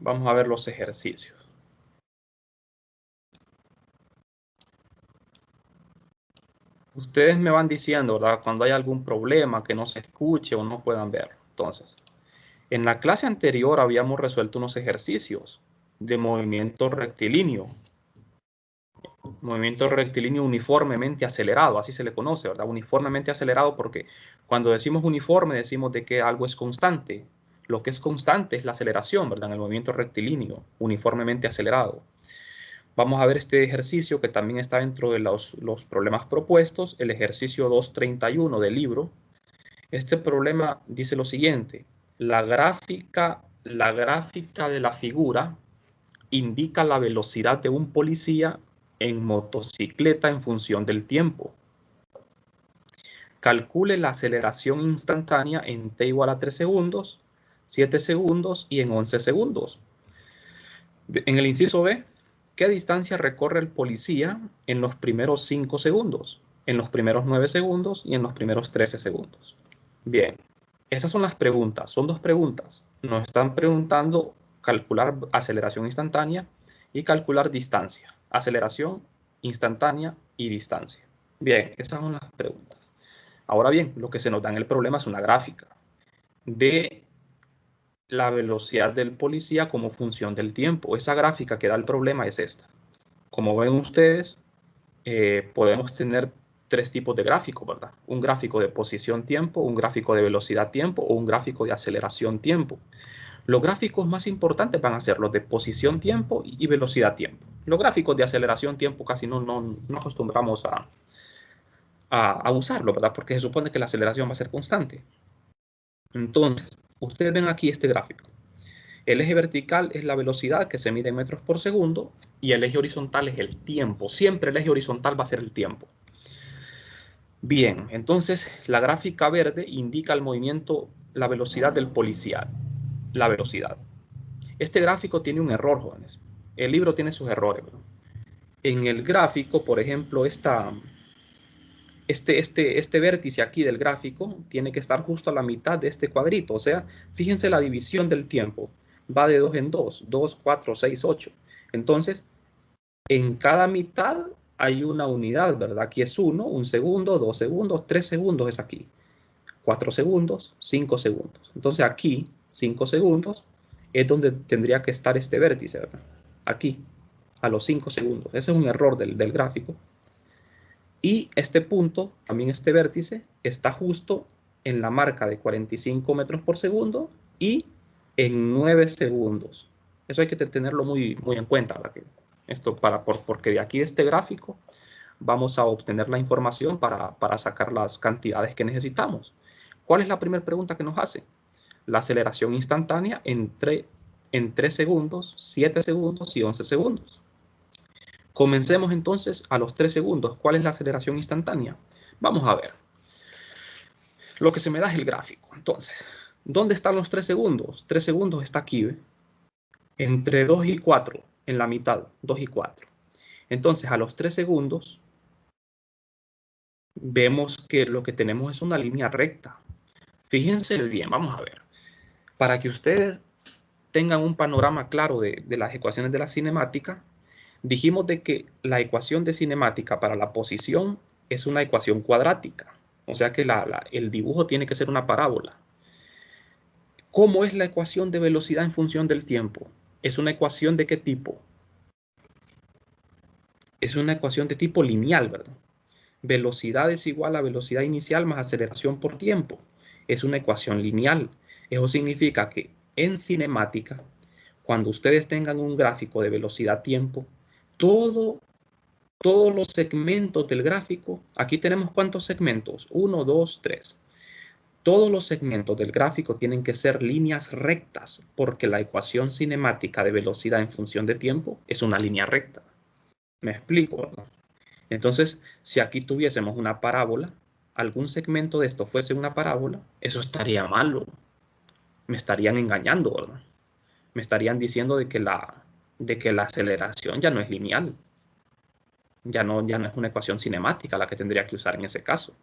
Vamos a ver los ejercicios. Ustedes me van diciendo, ¿verdad?, cuando hay algún problema que no se escuche o no puedan ver. Entonces, en la clase anterior habíamos resuelto unos ejercicios de movimiento rectilíneo. Movimiento rectilíneo uniformemente acelerado, así se le conoce, ¿verdad? Uniformemente acelerado porque cuando decimos uniforme decimos de que algo es constante. Lo que es constante es la aceleración, ¿verdad? En el movimiento rectilíneo, uniformemente acelerado. Vamos a ver este ejercicio que también está dentro de los problemas propuestos, el ejercicio 231 del libro. Este problema dice lo siguiente: la gráfica de la figura indica la velocidad de un policía en motocicleta en función del tiempo. Calcule la aceleración instantánea en t igual a 3 segundos, 7 segundos y en 11 segundos. En el inciso B, ¿qué distancia recorre el policía en los primeros 5 segundos, en los primeros 9 segundos y en los primeros 13 segundos? Bien, esas son las preguntas. Son dos preguntas. Nos están preguntando calcular aceleración instantánea y calcular distancia. Aceleración instantánea y distancia. Bien, esas son las preguntas. Ahora bien, lo que se nos da en el problema es una gráfica de la velocidad del policía como función del tiempo. Esa gráfica que da el problema es esta. Como ven ustedes, podemos tener tres tipos de gráficos, ¿verdad? Un gráfico de posición-tiempo, un gráfico de velocidad-tiempo o un gráfico de aceleración-tiempo. Los gráficos más importantes van a ser los de posición-tiempo y velocidad-tiempo. Los gráficos de aceleración-tiempo casi no acostumbramos a usarlo, ¿verdad? Porque se supone que la aceleración va a ser constante. Entonces, ustedes ven aquí este gráfico. El eje vertical es la velocidad que se mide en metros por segundo y el eje horizontal es el tiempo. Siempre el eje horizontal va a ser el tiempo. Bien, entonces la gráfica verde indica el movimiento, la velocidad del policial. La velocidad. Este gráfico tiene un error, jóvenes. El libro tiene sus errores, ¿verdad? En el gráfico, por ejemplo, este vértice aquí del gráfico tiene que estar justo a la mitad de este cuadrito. O sea, fíjense la división del tiempo. Va de 2 en 2, 2, 4, 6, 8. Entonces, en cada mitad hay una unidad, ¿verdad? Aquí es 1, 1 segundo, 2 segundos, 3 segundos es aquí. 4 segundos, 5 segundos. Entonces aquí, 5 segundos, es donde tendría que estar este vértice, ¿verdad? Aquí, a los 5 segundos. Ese es un error del gráfico. Y este punto, también este vértice, está justo en la marca de 45 metros por segundo y en 9 segundos. Eso hay que tenerlo muy en cuenta, ¿verdad? Esto porque de aquí de este gráfico vamos a obtener la información para sacar las cantidades que necesitamos. ¿Cuál es la primera pregunta que nos hace? La aceleración instantánea en 3 segundos, 7 segundos y 11 segundos. Comencemos entonces a los 3 segundos. ¿Cuál es la aceleración instantánea? Vamos a ver. Lo que se me da es el gráfico. Entonces, ¿dónde están los 3 segundos? 3 segundos está aquí, ¿ve? Entre 2 y 4, en la mitad, 2 y 4. Entonces, a los 3 segundos, vemos que lo que tenemos es una línea recta. Fíjense bien, vamos a ver. Para que ustedes tengan un panorama claro de las ecuaciones de la cinemática, dijimos de que la ecuación de cinemática para la posición es una ecuación cuadrática. O sea que el dibujo tiene que ser una parábola. ¿Cómo es la ecuación de velocidad en función del tiempo? ¿Es una ecuación de qué tipo? Es una ecuación de tipo lineal, ¿verdad? Velocidad es igual a velocidad inicial más aceleración por tiempo. Es una ecuación lineal. Eso significa que en cinemática, cuando ustedes tengan un gráfico de velocidad-tiempo, todos los segmentos del gráfico, aquí tenemos ¿cuántos segmentos? 1, 2, 3. Todos los segmentos del gráfico tienen que ser líneas rectas, porque la ecuación cinemática de velocidad en función de tiempo es una línea recta. ¿Me explico, verdad? Entonces, si aquí tuviésemos una parábola, algún segmento de esto fuese una parábola, eso estaría malo. Me estarían engañando, ¿verdad? Me estarían diciendo de que la aceleración ya no es lineal. Ya no es una ecuación cinemática la que tendría que usar en ese caso.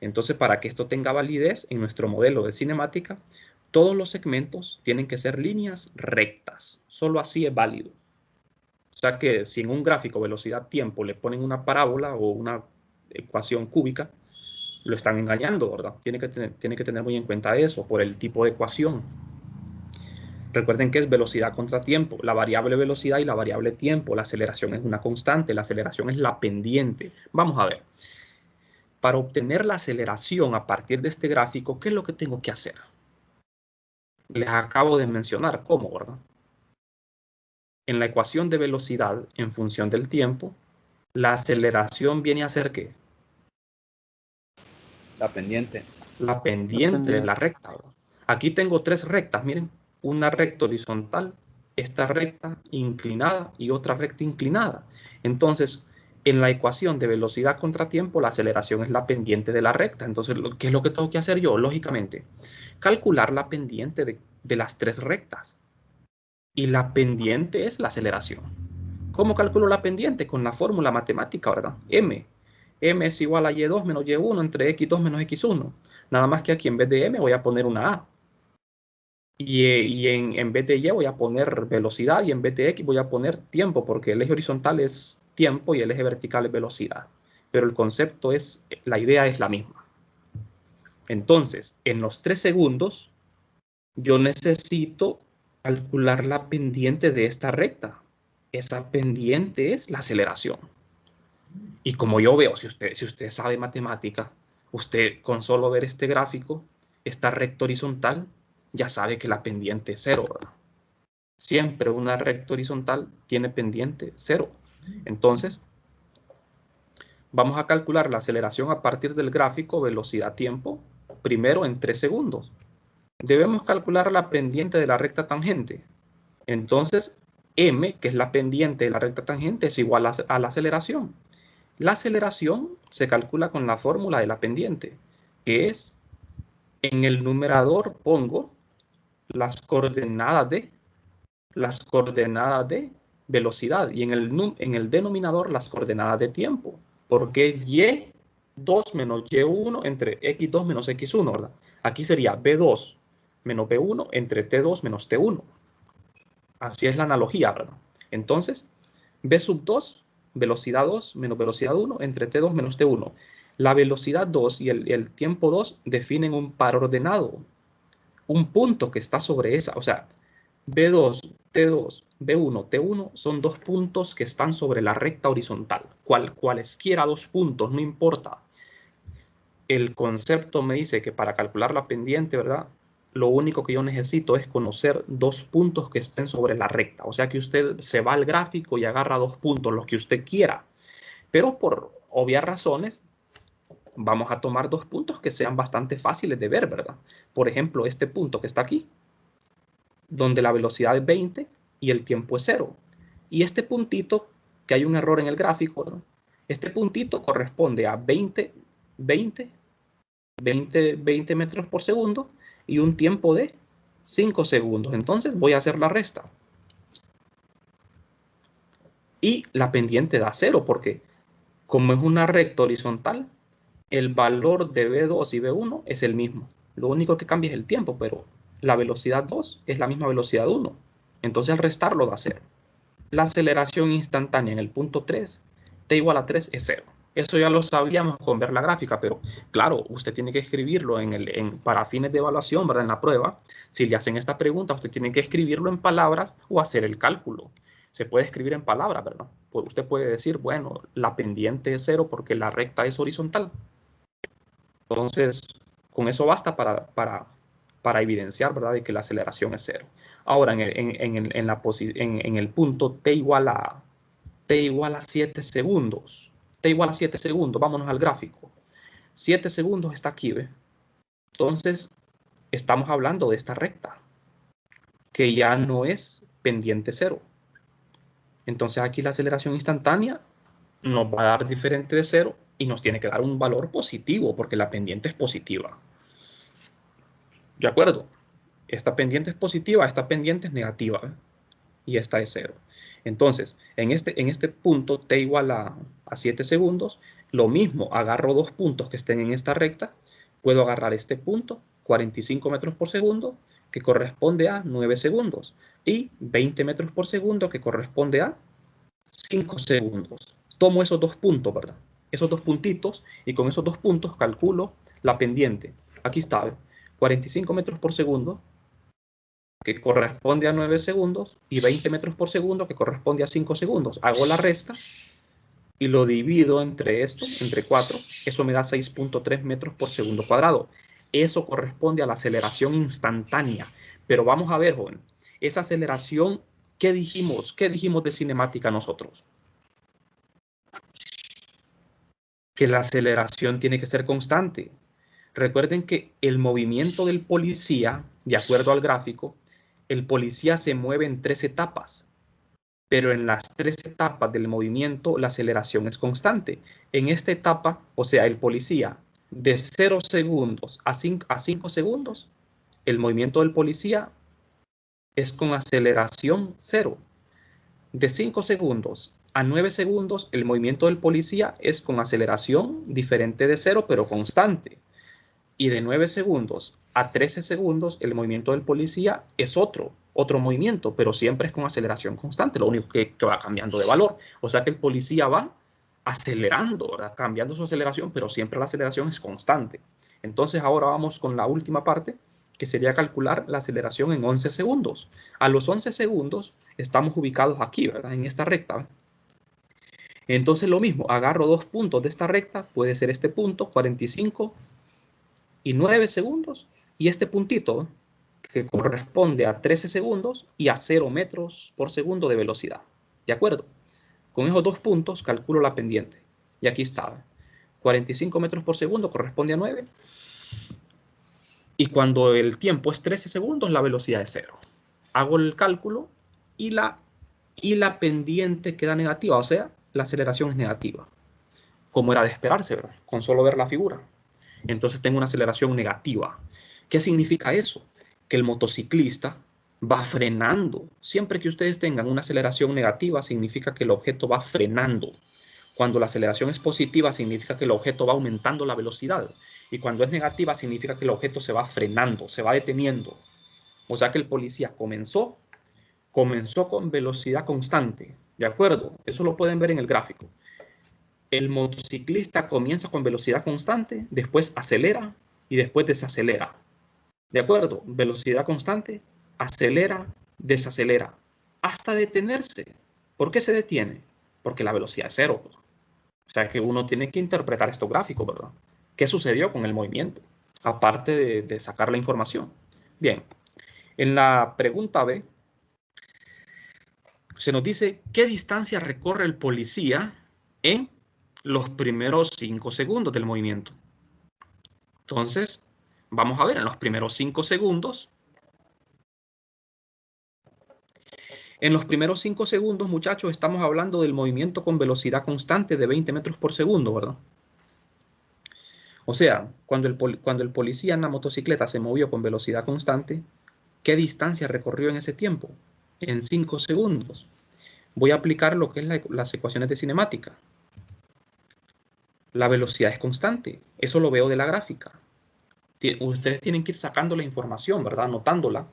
Entonces, para que esto tenga validez en nuestro modelo de cinemática, Todos los segmentos tienen que ser líneas rectas. Solo así es válido. O sea que si en un gráfico velocidad-tiempo le ponen una parábola o una ecuación cúbica, lo están engañando, ¿verdad? Tiene que tener muy en cuenta eso por el tipo de ecuación. Recuerden que es velocidad contra tiempo, la variable velocidad y la variable tiempo. La aceleración es una constante, la aceleración es la pendiente. Vamos a ver. Para obtener la aceleración a partir de este gráfico, ¿qué es lo que tengo que hacer? Les acabo de mencionar cómo, ¿verdad? En la ecuación de velocidad en función del tiempo, la aceleración viene a ser ¿qué? La pendiente. La pendiente de la recta, ¿verdad? Aquí tengo tres rectas, miren. Una recta horizontal, esta recta inclinada y otra recta inclinada. Entonces, en la ecuación de velocidad contra tiempo, la aceleración es la pendiente de la recta. Entonces, ¿qué es lo que tengo que hacer yo? Lógicamente, calcular la pendiente de las tres rectas. Y la pendiente es la aceleración. ¿Cómo calculo la pendiente? Con la fórmula matemática, ¿verdad? M. M es igual a Y2 menos Y1 entre X2 menos X1. Nada más que aquí en vez de M voy a poner una A. Y en vez de Y voy a poner velocidad y en vez de X voy a poner tiempo, porque el eje horizontal es tiempo y el eje vertical es velocidad. Pero el concepto es, la idea es la misma. Entonces, en los 3 segundos, yo necesito calcular la pendiente de esta recta. Esa pendiente es la aceleración. Y como yo veo, si usted sabe matemática, usted con solo ver este gráfico, esta recta horizontal, ya sabe que la pendiente es cero, ¿verdad? Siempre una recta horizontal tiene pendiente cero. Entonces, vamos a calcular la aceleración a partir del gráfico velocidad-tiempo, primero en 3 segundos. Debemos calcular la pendiente de la recta tangente. Entonces, m, que es la pendiente de la recta tangente, es igual a la aceleración. La aceleración se calcula con la fórmula de la pendiente, que es, en el numerador pongo las coordenadas de velocidad y en el denominador las coordenadas de tiempo, porque y2 menos y1 entre x2 menos x1, ¿verdad? Aquí sería b2 menos b1 entre t2 menos t1. Así es la analogía, ¿verdad? Entonces, b sub 2, velocidad 2 menos velocidad 1 entre t2 menos t1. La velocidad 2 y el tiempo 2 definen un par ordenado, un punto que está sobre esa, o sea, B2, T2, B1, T1 son dos puntos que están sobre la recta horizontal. Cualesquiera dos puntos, no importa. El concepto me dice que para calcular la pendiente, ¿verdad? Lo único que yo necesito es conocer dos puntos que estén sobre la recta. O sea que usted se va al gráfico y agarra dos puntos, los que usted quiera. Pero por obvias razones, vamos a tomar dos puntos que sean bastante fáciles de ver, ¿verdad? Por ejemplo, este punto que está aquí, donde la velocidad es 20 y el tiempo es 0. Y este puntito, que hay un error en el gráfico, ¿no? Este puntito corresponde a 20 metros por segundo y un tiempo de 5 segundos. Entonces voy a hacer la resta. Y la pendiente da 0 porque como es una recta horizontal, el valor de B2 y B1 es el mismo. Lo único que cambia es el tiempo, pero la velocidad 2 es la misma velocidad 1. Entonces al restarlo da 0. La aceleración instantánea en el punto 3, t igual a 3 es 0. Eso ya lo sabíamos con ver la gráfica, pero claro, usted tiene que escribirlo para fines de evaluación, ¿verdad? En la prueba, si le hacen esta pregunta, usted tiene que escribirlo en palabras o hacer el cálculo. Se puede escribir en palabras, ¿verdad? Pues usted puede decir, bueno, la pendiente es 0 porque la recta es horizontal. Entonces, con eso basta para evidenciar, ¿verdad?, de que la aceleración es 0. Ahora, en el punto t igual a 7 segundos. T igual a 7 segundos. Vámonos al gráfico. 7 segundos está aquí, ¿ve? Entonces, estamos hablando de esta recta, que ya no es pendiente 0. Entonces, aquí la aceleración instantánea nos va a dar diferente de 0 y nos tiene que dar un valor positivo, porque la pendiente es positiva. ¿De acuerdo? Esta pendiente es positiva, esta pendiente es negativa, ¿eh? Y esta es 0. Entonces, en este punto, t igual a 7 segundos, lo mismo, agarro dos puntos que estén en esta recta, puedo agarrar este punto, 45 metros por segundo, que corresponde a 9 segundos, y 20 metros por segundo, que corresponde a 5 segundos. Tomo esos dos puntos, ¿verdad? Esos dos puntitos, y con esos dos puntos calculo la pendiente. Aquí está, 45 metros por segundo, que corresponde a 9 segundos, y 20 metros por segundo, que corresponde a 5 segundos. Hago la resta y lo divido entre esto, entre 4. Eso me da 6.3 metros por segundo cuadrado. Eso corresponde a la aceleración instantánea. Pero vamos a ver, joven, esa aceleración, ¿qué dijimos? ¿Qué dijimos de cinemática nosotros? Que la aceleración tiene que ser constante. Recuerden que el movimiento del policía, de acuerdo al gráfico, el policía se mueve en 3 etapas, pero en las 3 etapas del movimiento la aceleración es constante. En esta etapa, o sea, el policía de 0 segundos a 5 segundos, el movimiento del policía es con aceleración 0. De 5 segundos a 9 segundos, el movimiento del policía es con aceleración diferente de 0, pero constante. Y de 9 segundos a 13 segundos, el movimiento del policía es otro movimiento, pero siempre es con aceleración constante, lo único que va cambiando de valor. O sea que el policía va acelerando, ¿verdad? Cambiando su aceleración, pero siempre la aceleración es constante. Entonces ahora vamos con la última parte, que sería calcular la aceleración en 11 segundos. A los 11 segundos estamos ubicados aquí, ¿verdad? En esta recta. Entonces lo mismo, agarro dos puntos de esta recta, puede ser este punto, 45 y 9 segundos, y este puntito que corresponde a 13 segundos y a 0 metros por segundo de velocidad. ¿De acuerdo? Con esos dos puntos calculo la pendiente. Y aquí está. 45 metros por segundo corresponde a 9. Y cuando el tiempo es 13 segundos, la velocidad es 0. Hago el cálculo y la pendiente queda negativa, o sea, la aceleración es negativa. Como era de esperarse, ¿verdad? Con solo ver la figura. Entonces tengo una aceleración negativa. ¿Qué significa eso? Que el motociclista va frenando. Siempre que ustedes tengan una aceleración negativa, significa que el objeto va frenando. Cuando la aceleración es positiva, significa que el objeto va aumentando la velocidad. Y cuando es negativa, significa que el objeto se va frenando, se va deteniendo. O sea que el policía comenzó con velocidad constante. ¿De acuerdo? Eso lo pueden ver en el gráfico. El motociclista comienza con velocidad constante, después acelera y después desacelera. ¿De acuerdo? Velocidad constante, acelera, desacelera, hasta detenerse. ¿Por qué se detiene? Porque la velocidad es 0. O sea que uno tiene que interpretar estos gráficos, ¿verdad? ¿Qué sucedió con el movimiento? Aparte de sacar la información. Bien, en la pregunta B, se nos dice qué distancia recorre el policía en los primeros 5 segundos del movimiento. Entonces, vamos a ver, en los primeros 5 segundos. En los primeros 5 segundos, muchachos, estamos hablando del movimiento con velocidad constante de 20 metros por segundo, ¿verdad? O sea, cuando el policía en la motocicleta se movió con velocidad constante, ¿qué distancia recorrió en ese tiempo? En 5 segundos. Voy a aplicar lo que es las ecuaciones de cinemática. La velocidad es constante. Eso lo veo de la gráfica. Ustedes tienen que ir sacando la información, ¿verdad? Anotándola.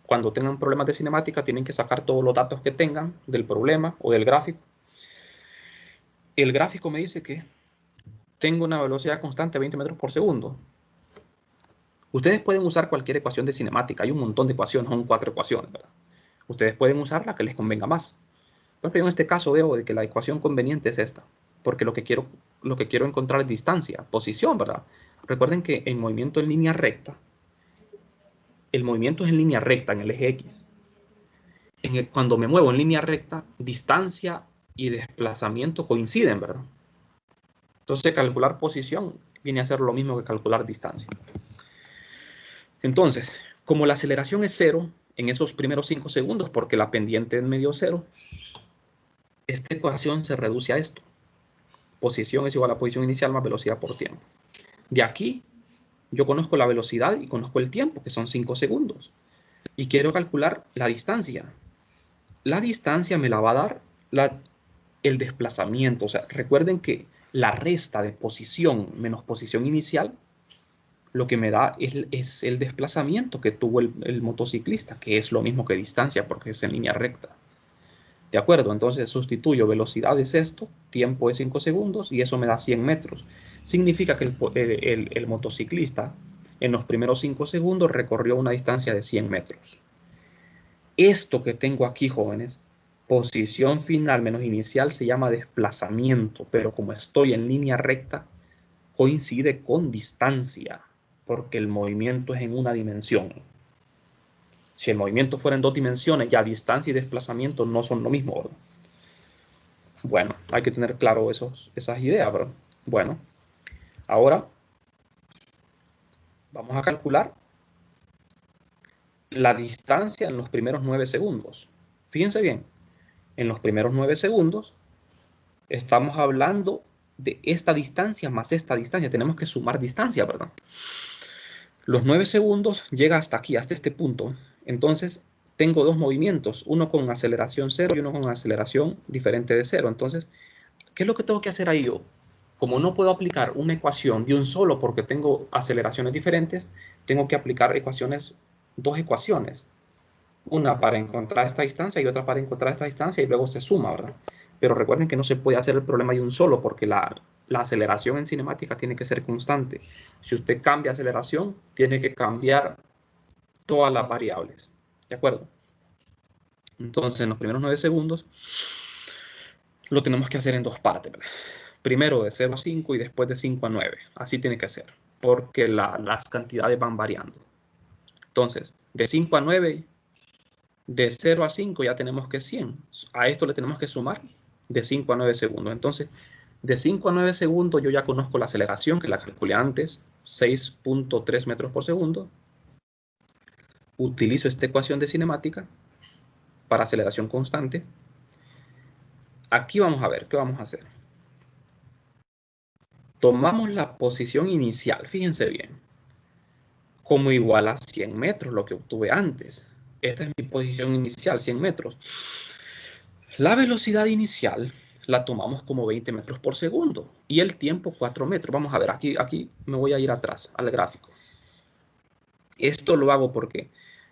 Cuando tengan problemas de cinemática, tienen que sacar todos los datos que tengan del problema o del gráfico. El gráfico me dice que tengo una velocidad constante de 20 metros por segundo. Ustedes pueden usar cualquier ecuación de cinemática. Hay un montón de ecuaciones, son 4 ecuaciones, ¿verdad? Ustedes pueden usar la que les convenga más. Pero yo en este caso veo de que la ecuación conveniente es esta, porque lo que quiero encontrar es distancia, posición, ¿verdad? Recuerden que en movimiento en línea recta, el movimiento es en línea recta, en el eje X. Cuando me muevo en línea recta, distancia y desplazamiento coinciden, ¿verdad? Entonces, calcular posición viene a ser lo mismo que calcular distancia. Entonces, como la aceleración es 0 en esos primeros 5 segundos, porque la pendiente es medio 0, esta ecuación se reduce a esto. Posición es igual a posición inicial más velocidad por tiempo. De aquí, yo conozco la velocidad y conozco el tiempo, que son 5 segundos. Y quiero calcular la distancia. La distancia me la va a dar el desplazamiento. O sea, recuerden que la resta de posición menos posición inicial lo que me da es el desplazamiento que tuvo el motociclista, que es lo mismo que distancia porque es en línea recta. ¿De acuerdo? Entonces sustituyo velocidad es esto, tiempo es 5 segundos y eso me da 100 metros. Significa que el motociclista en los primeros 5 segundos recorrió una distancia de 100 metros. Esto que tengo aquí, jóvenes, posición final menos inicial, se llama desplazamiento, pero como estoy en línea recta, coincide con distancia, porque el movimiento es en una dimensión. Si el movimiento fuera en 2 dimensiones, ya distancia y desplazamiento no son lo mismo, ¿verdad? Bueno, hay que tener claro esas ideas, ¿verdad? Bueno, ahora vamos a calcular la distancia en los primeros 9 segundos. Fíjense bien, en los primeros 9 segundos estamos hablando de esta distancia más esta distancia. Tenemos que sumar distancia, ¿verdad? Los 9 segundos llega hasta aquí, hasta este punto. Entonces, tengo dos movimientos, uno con aceleración 0 y uno con aceleración diferente de 0. Entonces, ¿qué es lo que tengo que hacer ahí yo? Como no puedo aplicar una ecuación de un solo porque tengo aceleraciones diferentes, tengo que aplicar dos ecuaciones. Una para encontrar esta distancia y otra para encontrar esta distancia y luego se suma, ¿verdad? Pero recuerden que no se puede hacer el problema de un solo porque la aceleración en cinemática tiene que ser constante. Si usted cambia aceleración, tiene que cambiar todas las variables. ¿De acuerdo? Entonces, en los primeros 9 segundos, lo tenemos que hacer en dos partes, ¿verdad? Primero de 0 a 5 y después de 5 a 9. Así tiene que ser, porque las cantidades van variando. Entonces, de 5 a 9, de 0 a 5 ya tenemos que 100. A esto le tenemos que sumar de 5 a 9 segundos. Entonces, de 5 a 9 segundos yo ya conozco la aceleración, que la calculé antes, 6.3 metros por segundo. Utilizo esta ecuación de cinemática para aceleración constante. Aquí vamos a ver, ¿qué vamos a hacer? Tomamos la posición inicial, fíjense bien, como igual a 100 metros, lo que obtuve antes. Esta es mi posición inicial, 100 metros. La velocidad inicial la tomamos como 20 metros por segundo y el tiempo 4 metros. Vamos a ver, aquí me voy a ir atrás al gráfico. Esto lo hago porque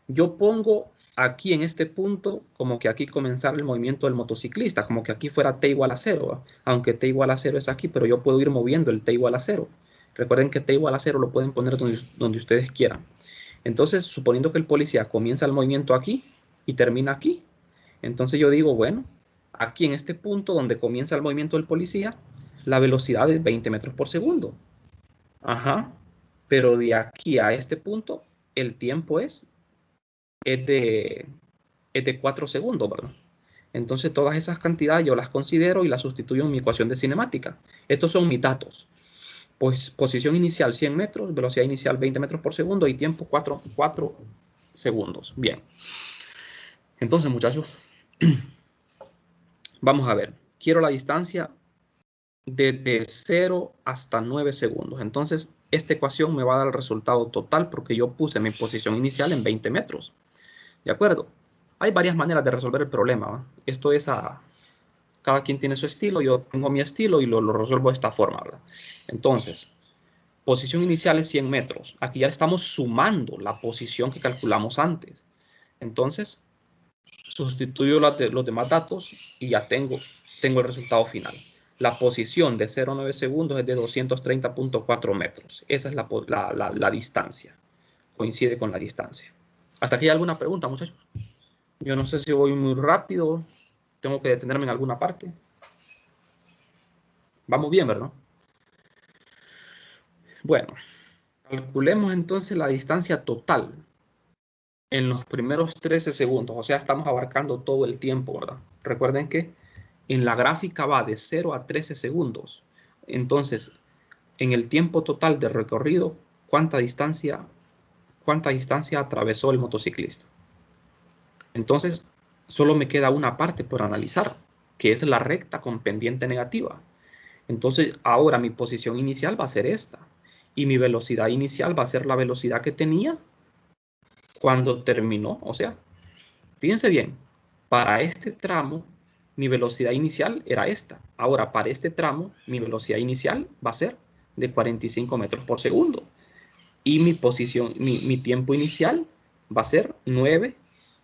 yo pongo aquí en este punto como que aquí comenzara el movimiento del motociclista, como que aquí fuera t igual a 0, ¿va? Aunque t igual a 0 es aquí, pero yo puedo ir moviendo el t igual a 0. Recuerden que t igual a 0 lo pueden poner donde ustedes quieran. Entonces, suponiendo que el policía comienza el movimiento aquí y termina aquí, entonces yo digo, bueno, aquí en este punto donde comienza el movimiento del policía, la velocidad es 20 metros por segundo. Ajá. Pero de aquí a este punto, el tiempo es de 4 segundos, ¿verdad? Entonces todas esas cantidades yo las considero y las sustituyo en mi ecuación de cinemática. Estos son mis datos. Pues posición inicial 100 metros, velocidad inicial 20 metros por segundo y tiempo 4 segundos. Bien. Entonces, muchachos, vamos a ver. Quiero la distancia desde 0 hasta 9 segundos. Entonces, esta ecuación me va a dar el resultado total porque yo puse mi posición inicial en 20 metros. ¿De acuerdo? Hay varias maneras de resolver el problema, ¿va? Esto es cada quien tiene su estilo, yo tengo mi estilo y lo resuelvo de esta forma, ¿verdad? Entonces, posición inicial es 100 metros. Aquí ya estamos sumando la posición que calculamos antes. Entonces, sustituyo los demás datos y ya tengo el resultado final. La posición de 0 a 9 segundos es de 230.4 metros. Esa es la distancia. Coincide con la distancia. ¿Hasta aquí hay alguna pregunta, muchachos? Yo no sé si voy muy rápido. Tengo que detenerme en alguna parte. Vamos bien, ¿verdad? Bueno, calculemos entonces la distancia total en los primeros 13 segundos. O sea, estamos abarcando todo el tiempo, ¿verdad? Recuerden que en la gráfica va de 0 a 13 segundos. Entonces, en el tiempo total de recorrido, ¿cuánta distancia atravesó el motociclista? Entonces, solo me queda una parte por analizar, que es la recta con pendiente negativa. Entonces, ahora mi posición inicial va a ser esta. Y mi velocidad inicial va a ser la velocidad que tenía cuando terminó. O sea, fíjense bien, para este tramo, mi velocidad inicial era esta. Ahora, para este tramo, mi velocidad inicial va a ser de 45 metros por segundo. Y mi posición, mi tiempo inicial va a ser 9,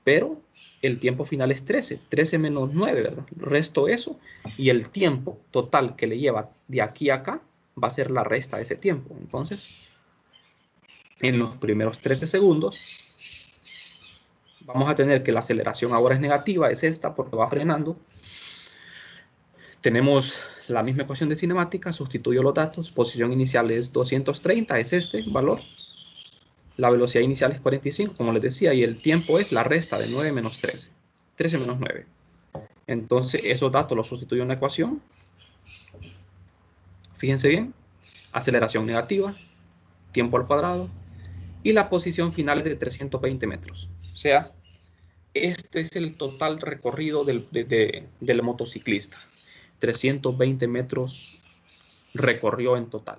pero el tiempo final es 13. 13 menos 9, ¿verdad? Resto eso. Y el tiempo total que le lleva de aquí a acá va a ser la resta de ese tiempo. Entonces, en los primeros 13 segundos, vamos a tener que la aceleración ahora es negativa, es esta, porque va frenando. Tenemos la misma ecuación de cinemática, sustituyo los datos, posición inicial es 230, es este valor. La velocidad inicial es 45, como les decía, y el tiempo es la resta de 9 menos 13. 13 menos 9. Entonces, esos datos los sustituyo en la ecuación. Fíjense bien, aceleración negativa, tiempo al cuadrado, y la posición final es de 320 metros. O sea, este es el total recorrido del motociclista. 320 metros recorrió en total,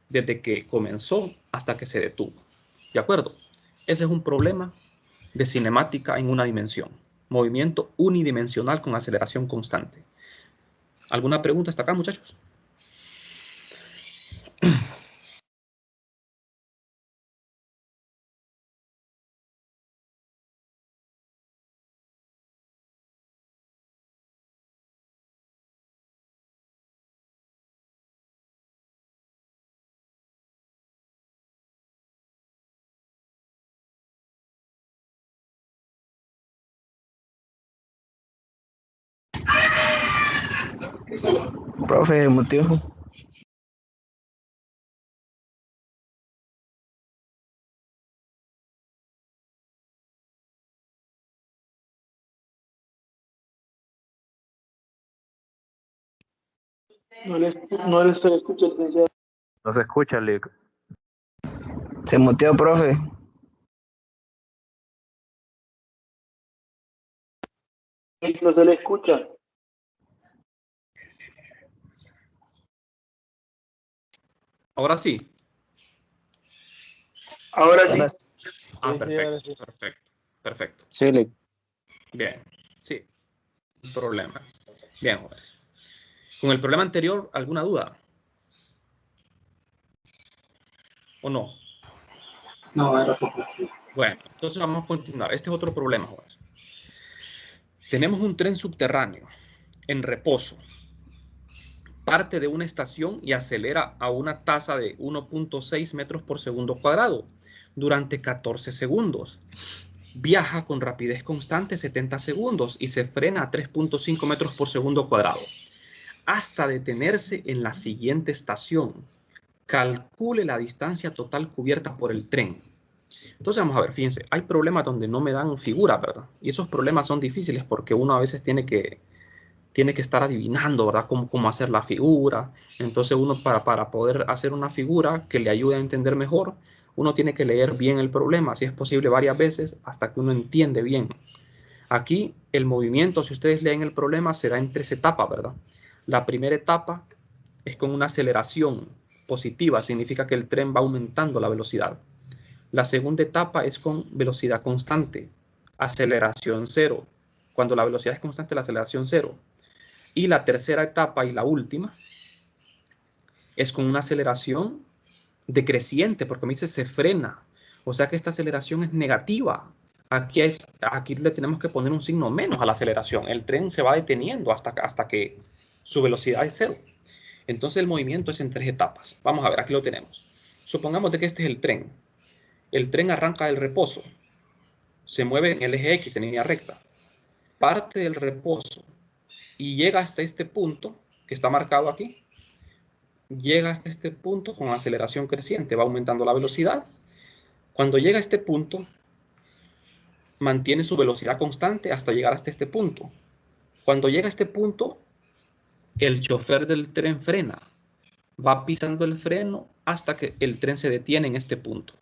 desde que comenzó hasta que se detuvo. ¿De acuerdo? Ese es un problema de cinemática en una dimensión. Movimiento unidimensional con aceleración constante. ¿Alguna pregunta hasta acá, muchachos? Profe, motivo. No le estoy escuchando. No se escucha, Lick. Se muteó, profe. No se le escucha. Ahora sí. Ahora sí. Ah, Sí, perfecto, ahora sí. perfecto, perfecto. Sí, Lick. Bien, sí, un problema. Bien, jóvenes. Con el problema anterior, ¿alguna duda? ¿O no? No, era poco así. Bueno, entonces vamos a continuar. Este es otro problema, jóvenes. Tenemos un tren subterráneo en reposo. Parte de una estación y acelera a una tasa de 1.6 metros por segundo cuadrado durante 14 segundos. Viaja con rapidez constante 70 segundos y se frena a 3.5 metros por segundo cuadrado hasta detenerse en la siguiente estación. Calcule la distancia total cubierta por el tren. Entonces vamos a ver, fíjense, hay problemas donde no me dan figura, ¿verdad? Y esos problemas son difíciles porque uno a veces tiene que estar adivinando, ¿verdad? Cómo hacer la figura. Entonces uno para poder hacer una figura que le ayude a entender mejor, uno tiene que leer bien el problema, si es posible varias veces, hasta que uno entiende bien. Aquí el movimiento, si ustedes leen el problema, se da en 3 etapas, ¿verdad? La primera etapa es con una aceleración positiva, significa que el tren va aumentando la velocidad. La segunda etapa es con velocidad constante, aceleración cero. Cuando la velocidad es constante, la aceleración cero. Y la tercera etapa y la última es con una aceleración decreciente, porque me dice se frena. O sea que esta aceleración es negativa. Aquí le tenemos que poner un signo menos a la aceleración. El tren se va deteniendo hasta que su velocidad es cero. Entonces el movimiento es en 3 etapas. Vamos a ver, aquí lo tenemos. Supongamos de que este es el tren. El tren arranca del reposo. Se mueve en el eje X, en línea recta. Parte del reposo y llega hasta este punto que está marcado aquí. Llega hasta este punto con aceleración creciente, va aumentando la velocidad. Cuando llega a este punto, mantiene su velocidad constante hasta llegar hasta este punto. Cuando llega a este punto, el chofer del tren frena, va pisando el freno hasta que el tren se detiene en este punto.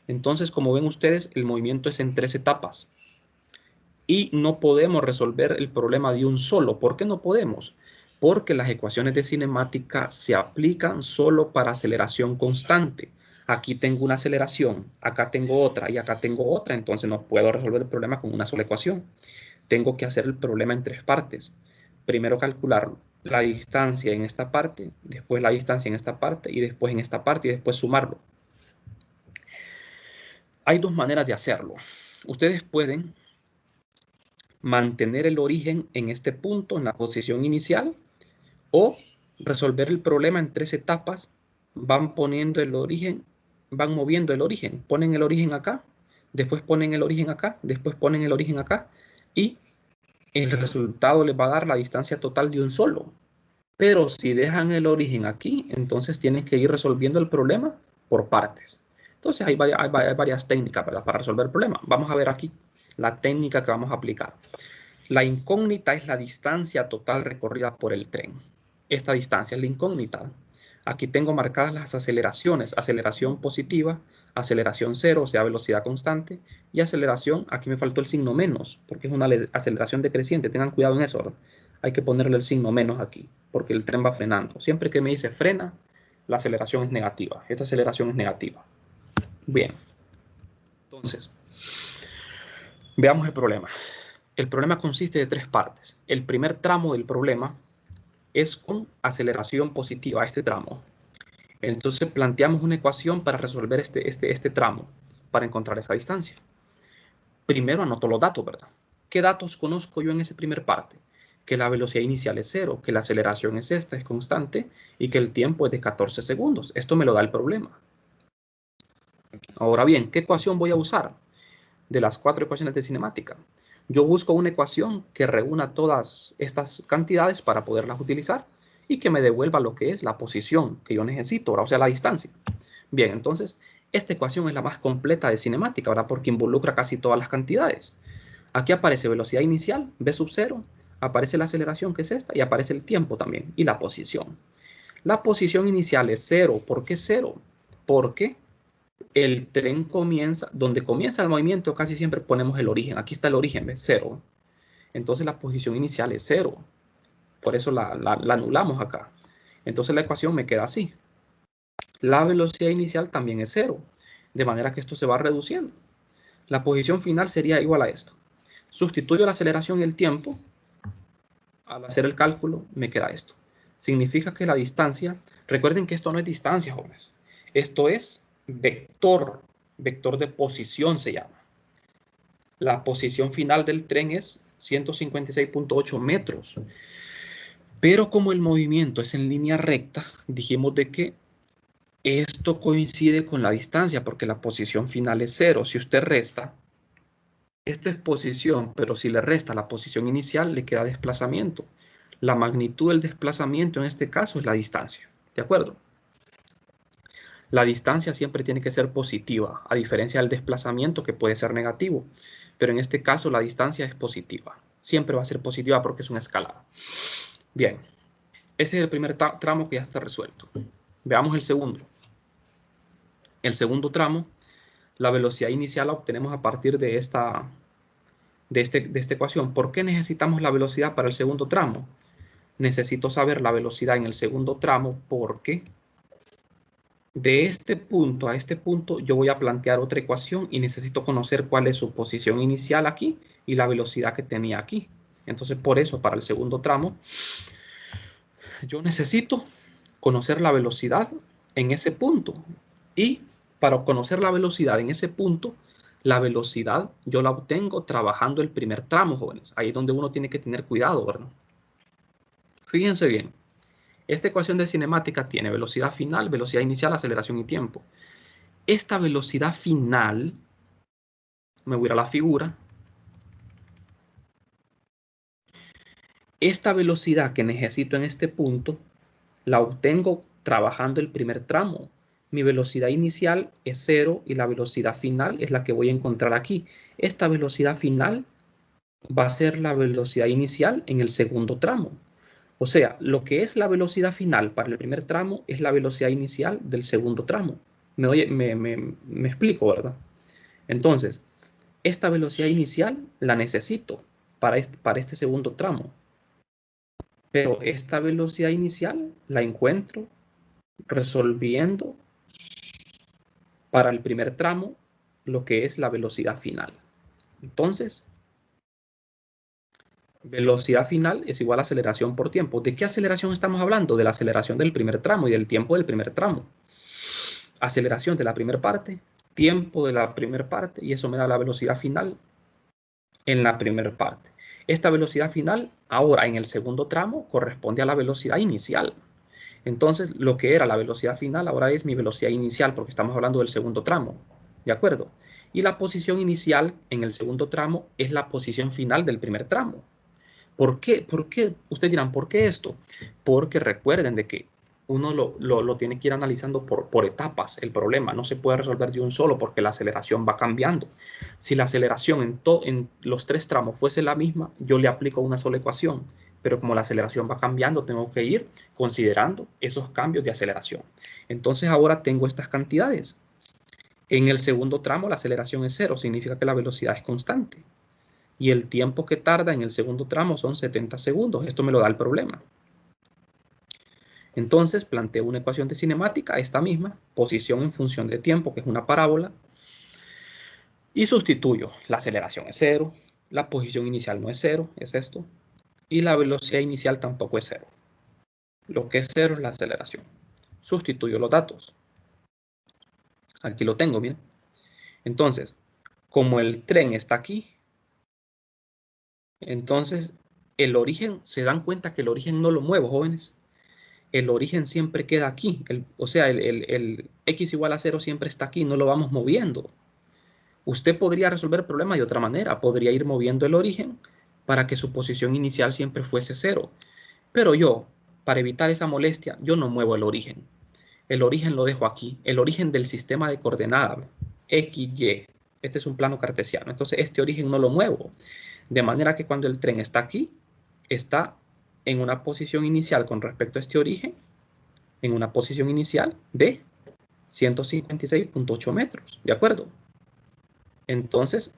Entonces, como ven ustedes, el movimiento es en 3 etapas. Y no podemos resolver el problema de un solo. ¿Por qué no podemos? Porque las ecuaciones de cinemática se aplican solo para aceleración constante. Aquí tengo una aceleración, acá tengo otra y acá tengo otra, entonces no puedo resolver el problema con una sola ecuación. Tengo que hacer el problema en 3 partes. Primero calcular la distancia en esta parte, después la distancia en esta parte y después en esta parte y después sumarlo. Hay dos maneras de hacerlo. Ustedes pueden mantener el origen en este punto, en la posición inicial, o resolver el problema en 3 etapas. Van poniendo el origen, van moviendo el origen. Ponen el origen acá, después ponen el origen acá, después ponen el origen acá, y el resultado les va a dar la distancia total de un solo. Pero si dejan el origen aquí, entonces tienen que ir resolviendo el problema por partes. Entonces hay varias técnicas, ¿verdad?, para resolver el problema. Vamos a ver aquí la técnica que vamos a aplicar. La incógnita es la distancia total recorrida por el tren. Esta distancia es la incógnita. Aquí tengo marcadas las aceleraciones. Aceleración positiva, aceleración cero, o sea, velocidad constante, y aceleración, aquí me faltó el signo menos, porque es una aceleración decreciente. Tengan cuidado en eso, ¿verdad? Hay que ponerle el signo menos aquí, porque el tren va frenando. Siempre que me dice frena, la aceleración es negativa. Esta aceleración es negativa. Bien. Entonces, veamos el problema. El problema consiste de 3 partes. El primer tramo del problema es con aceleración positiva, este tramo. Entonces planteamos una ecuación para resolver este tramo, para encontrar esa distancia. Primero anoto los datos, ¿verdad? ¿Qué datos conozco yo en esa primera parte? Que la velocidad inicial es 0, que la aceleración es esta, es constante, y que el tiempo es de 14 segundos. Esto me lo da el problema. Ahora bien, ¿qué ecuación voy a usar? De las 4 ecuaciones de cinemática. Yo busco una ecuación que reúna todas estas cantidades para poderlas utilizar y que me devuelva lo que es la posición que yo necesito, o sea, la distancia. Bien, entonces, esta ecuación es la más completa de cinemática, ¿verdad? Porque involucra casi todas las cantidades. Aquí aparece velocidad inicial, v sub 0, aparece la aceleración, que es esta, y aparece el tiempo también, y la posición. La posición inicial es 0. ¿Por qué 0? Porque el tren comienza, donde comienza el movimiento casi siempre ponemos el origen. Aquí está el origen, ¿ves? 0. Entonces la posición inicial es 0. Por eso la anulamos acá. Entonces la ecuación me queda así. La velocidad inicial también es 0. De manera que esto se va reduciendo. La posición final sería igual a esto. Sustituyo la aceleración y el tiempo. Al hacer el cálculo me queda esto. Significa que la distancia, recuerden que esto no es distancia, jóvenes. Esto es vector, vector de posición se llama. La posición final del tren es 156.8 metros. Pero como el movimiento es en línea recta, dijimos de que esto coincide con la distancia, porque la posición final es 0. Si usted resta, esta es posición, pero si le resta la posición inicial, le queda desplazamiento. La magnitud del desplazamiento en este caso es la distancia. ¿De acuerdo? La distancia siempre tiene que ser positiva, a diferencia del desplazamiento que puede ser negativo. Pero en este caso la distancia es positiva. Siempre va a ser positiva porque es una escalada. Bien, ese es el primer tramo que ya está resuelto. Veamos el segundo. El segundo tramo, la velocidad inicial la obtenemos a partir de esta ecuación. ¿Por qué necesitamos la velocidad para el segundo tramo? Necesito saber la velocidad en el segundo tramo porque de este punto a este punto yo voy a plantear otra ecuación y necesito conocer cuál es su posición inicial aquí y la velocidad que tenía aquí. Entonces, por eso, para el segundo tramo, yo necesito conocer la velocidad en ese punto. Y para conocer la velocidad en ese punto, la velocidad yo la obtengo trabajando el primer tramo, jóvenes. Ahí es donde uno tiene que tener cuidado, ¿verdad? Fíjense bien. Esta ecuación de cinemática tiene velocidad final, velocidad inicial, aceleración y tiempo. Esta velocidad final, me voy a ir a la figura. Esta velocidad que necesito en este punto, la obtengo trabajando el primer tramo. Mi velocidad inicial es 0 y la velocidad final es la que voy a encontrar aquí. Esta velocidad final va a ser la velocidad inicial en el segundo tramo. O sea, lo que es la velocidad final para el primer tramo es la velocidad inicial del segundo tramo. Me explico, ¿verdad? Entonces, esta velocidad inicial la necesito para este segundo tramo. Pero esta velocidad inicial la encuentro resolviendo para el primer tramo lo que es la velocidad final. Entonces, velocidad final es igual a aceleración por tiempo. ¿De qué aceleración estamos hablando? De la aceleración del primer tramo y del tiempo del primer tramo. Aceleración de la primera parte, tiempo de la primera parte y eso me da la velocidad final en la primera parte. Esta velocidad final ahora en el segundo tramo corresponde a la velocidad inicial. Entonces, lo que era la velocidad final ahora es mi velocidad inicial porque estamos hablando del segundo tramo. ¿De acuerdo? Y la posición inicial en el segundo tramo es la posición final del primer tramo. ¿Por qué? Ustedes dirán, ¿por qué esto? Porque recuerden de que uno lo tiene que ir analizando por etapas. El problema no se puede resolver de un solo porque la aceleración va cambiando. Si la aceleración en los tres tramos fuese la misma, yo le aplico una sola ecuación. Pero como la aceleración va cambiando, tengo que ir considerando esos cambios de aceleración. Entonces ahora tengo estas cantidades. En el segundo tramo la aceleración es 0, significa que la velocidad es constante. Y el tiempo que tarda en el segundo tramo son 70 segundos. Esto me lo da el problema. Entonces planteo una ecuación de cinemática, esta misma, posición en función de tiempo, que es una parábola, y sustituyo. La aceleración es 0, la posición inicial no es 0, es esto, y la velocidad inicial tampoco es 0. Lo que es 0 es la aceleración. Sustituyo los datos. Aquí lo tengo, miren. Entonces, como el tren está aquí, entonces el origen, se dan cuenta que el origen no lo muevo, jóvenes. El origen siempre queda aquí. O sea, el x igual a 0 siempre está aquí, no lo vamos moviendo. Usted podría resolver el problema de otra manera. Podría ir moviendo el origen para que su posición inicial siempre fuese 0. Pero yo, para evitar esa molestia, yo no muevo el origen. El origen lo dejo aquí. El origen del sistema de coordenadas, x, y. Este es un plano cartesiano. Entonces, este origen no lo muevo. De manera que cuando el tren está aquí, está en una posición inicial con respecto a este origen, en una posición inicial de 156.8 metros, ¿de acuerdo? Entonces,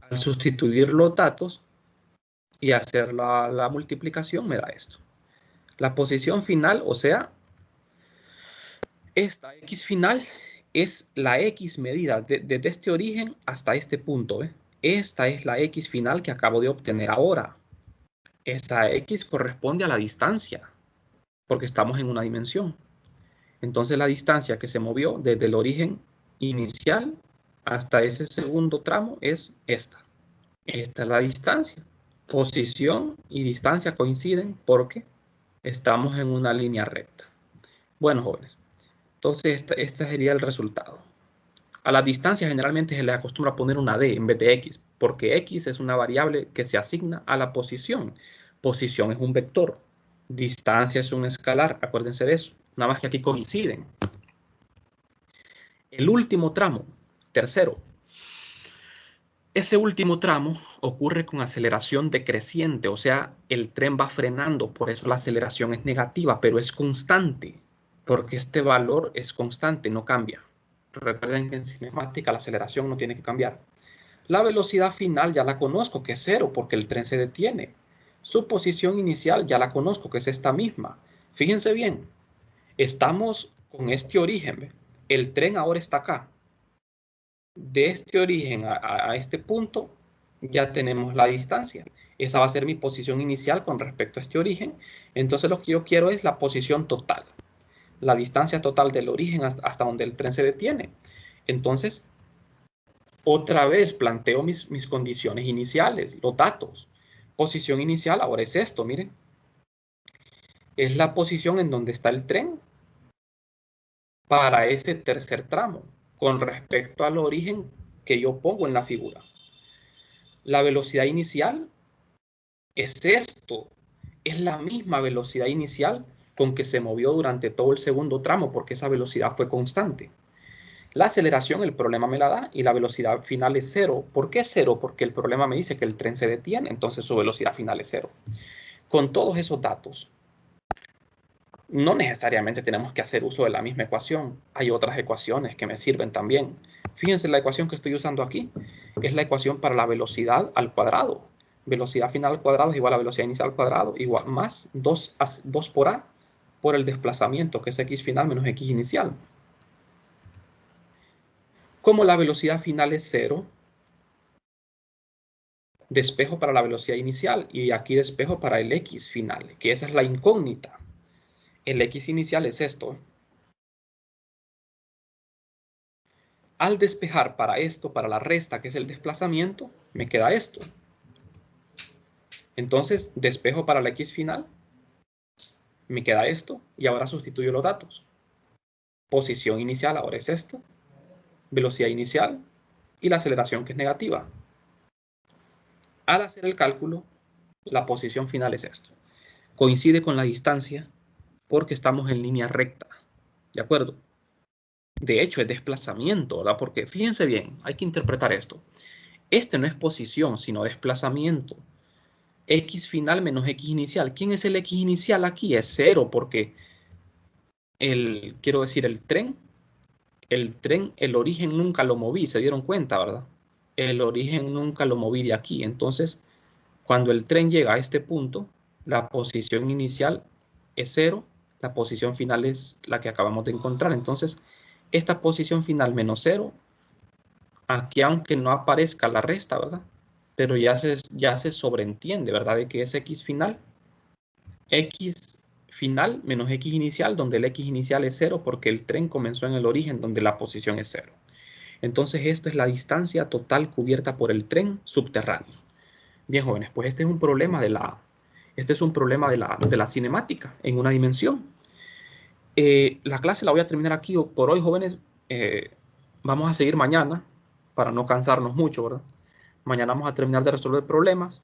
al sustituir los datos y hacer la multiplicación, me da esto. La posición final, o sea, esta x final es la x medida desde este origen hasta este punto. Esta es la x final que acabo de obtener ahora. Esa x corresponde a la distancia, porque estamos en una dimensión. Entonces la distancia que se movió desde el origen inicial hasta ese segundo tramo es esta. Esta es la distancia. Posición y distancia coinciden porque estamos en una línea recta. Bueno, jóvenes, entonces este sería el resultado. A la distancia generalmente se le acostumbra poner una D en vez de X, porque X es una variable que se asigna a la posición. Posición es un vector. Distancia es un escalar, acuérdense de eso. Nada más que aquí coinciden. El último tramo, tercero. Ese último tramo ocurre con aceleración decreciente, o sea, el tren va frenando, por eso la aceleración es negativa, pero es constante, porque este valor es constante, no cambia. Recuerden que en cinemática la aceleración no tiene que cambiar. La velocidad final ya la conozco, que es 0, porque el tren se detiene. Su posición inicial ya la conozco, que es esta misma. Fíjense bien, estamos con este origen. El tren ahora está acá. De este origen a este punto ya tenemos la distancia. Esa va a ser mi posición inicial con respecto a este origen. Entonces lo que yo quiero es la posición total. La distancia total del origen hasta donde el tren se detiene. Entonces, otra vez planteo mis condiciones iniciales, los datos. Posición inicial ahora es esto, miren. Es la posición en donde está el tren para ese tercer tramo con respecto al origen que yo pongo en la figura. La velocidad inicial es esto. Es la misma velocidad inicial con que se movió durante todo el segundo tramo porque esa velocidad fue constante. La aceleración, el problema me la da y la velocidad final es 0. ¿Por qué 0? Porque el problema me dice que el tren se detiene, entonces su velocidad final es 0. Con todos esos datos, no necesariamente tenemos que hacer uso de la misma ecuación. Hay otras ecuaciones que me sirven también. Fíjense, la ecuación que estoy usando aquí es la ecuación para la velocidad al cuadrado. Velocidad final al cuadrado es igual a velocidad inicial al cuadrado, igual más 2 por A por el desplazamiento, que es x final menos x inicial. Como la velocidad final es 0, despejo para la velocidad inicial y aquí despejo para el x final, que esa es la incógnita. El x inicial es esto. Al despejar para esto, para la resta, que es el desplazamiento, me queda esto. Entonces, despejo para la x final, me queda esto, y ahora sustituyo los datos. Posición inicial ahora es esto, velocidad inicial, y la aceleración que es negativa. Al hacer el cálculo, la posición final es esto. Coincide con la distancia porque estamos en línea recta. ¿De acuerdo? De hecho, es desplazamiento, ¿verdad? Porque fíjense bien, hay que interpretar esto. Este no es posición, sino desplazamiento. X final menos X inicial. ¿Quién es el X inicial aquí? Es 0 porque quiero decir, el tren, el origen nunca lo moví, se dieron cuenta, ¿verdad? El origen nunca lo moví de aquí. Entonces, cuando el tren llega a este punto, la posición inicial es 0, la posición final es la que acabamos de encontrar. Entonces, esta posición final menos 0, aquí aunque no aparezca la resta, ¿verdad? Pero ya se sobreentiende, ¿verdad? De que es X final menos X inicial, donde el X inicial es 0 porque el tren comenzó en el origen donde la posición es 0. Entonces, esto es la distancia total cubierta por el tren subterráneo. Bien, jóvenes, pues este es un problema de la cinemática en una dimensión. La clase la voy a terminar aquí por hoy, jóvenes. Vamos a seguir mañana para no cansarnos mucho, ¿verdad? Mañana vamos a terminar de resolver problemas.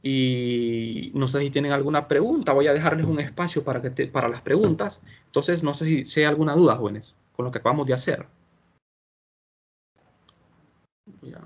Y no sé si tienen alguna pregunta. Voy a dejarles un espacio para las preguntas. Entonces, no sé si hay alguna duda, jóvenes, con lo que acabamos de hacer. Ya.